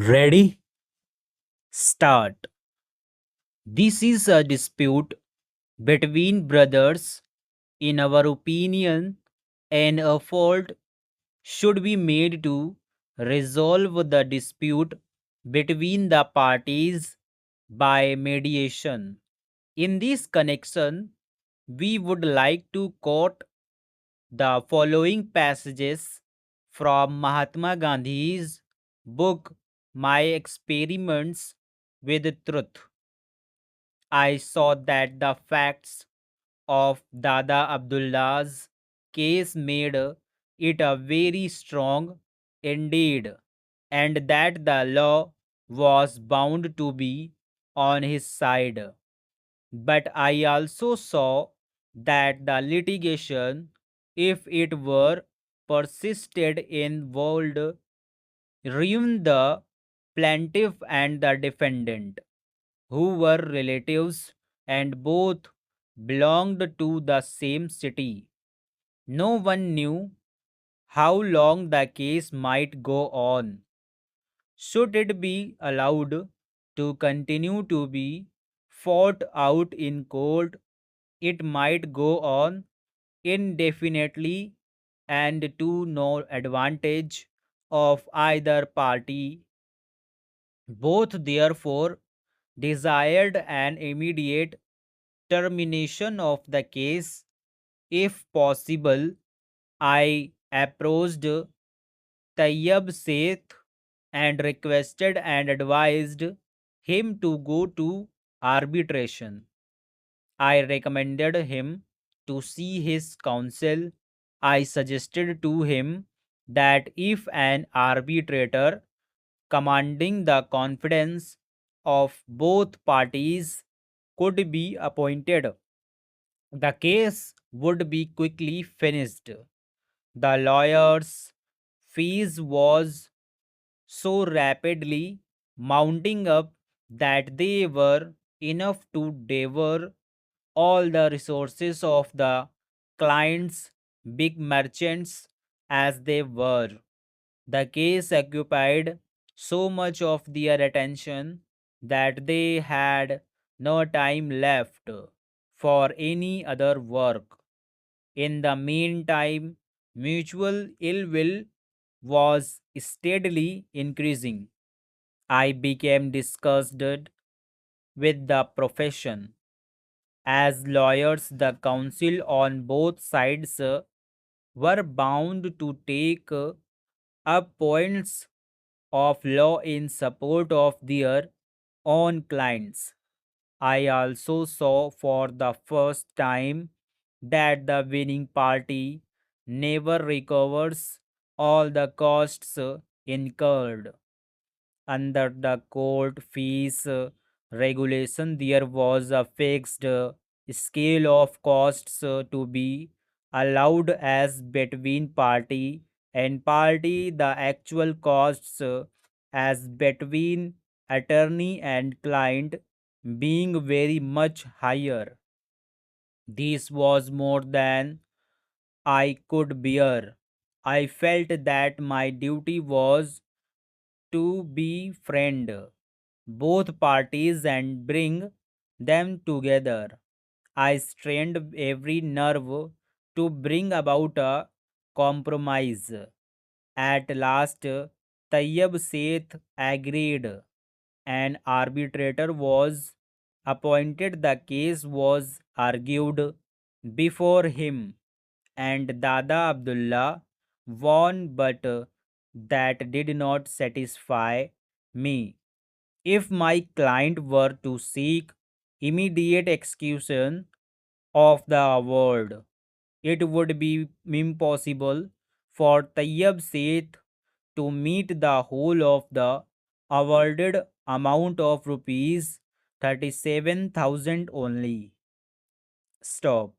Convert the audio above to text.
Ready? Start. This is a dispute between brothers. In our opinion, an effort should be made to resolve the dispute between the parties by mediation. In this connection, we would like to quote the following passages from Mahatma Gandhi's book My Experiments with Truth. I saw that the facts of Dada Abdullah's case made it a very strong indeed, and that the law was bound to be on his side. But I also saw that the litigation, if it were persisted in, would ruin the plaintiff and the defendant, who were relatives and both belonged to the same city. No one knew how long the case might go on. Should it be allowed to continue to be fought out in court, it might go on indefinitely and to no advantage of either party. Both therefore desired an immediate termination of the case. If possible, I approached Tayyab Seth and requested and advised him to go to arbitration. I recommended him to see his counsel. I suggested to him that if an arbitrator commanding the confidence of both parties could be appointed, the case would be quickly finished. The lawyer's fees was so rapidly mounting up that they were enough to devour all the resources of the clients, big merchants as they were. The case occupied so much of their attention that they had no time left for any other work. In the meantime, mutual ill will was steadily increasing. I became disgusted with the profession. As lawyers, the counsel on both sides were bound to take up points of law in support of their own clients. I also saw for the first time that the winning party never recovers all the costs incurred. Under the court fees regulation, there was a fixed scale of costs to be allowed as between party and party, the actual costs as between attorney and client being very much higher. This was more than I could bear. I felt that my duty was to befriend both parties and bring them together. I strained every nerve to bring about a compromise. At last, Tayyab Seth agreed. An arbitrator was appointed. The case was argued before him, and Dada Abdullah won, but that did not satisfy me. If my client were to seek immediate execution of the award, it would be impossible for Tayyab Seth to meet the whole of the awarded amount of rupees 37,000 only. Stop.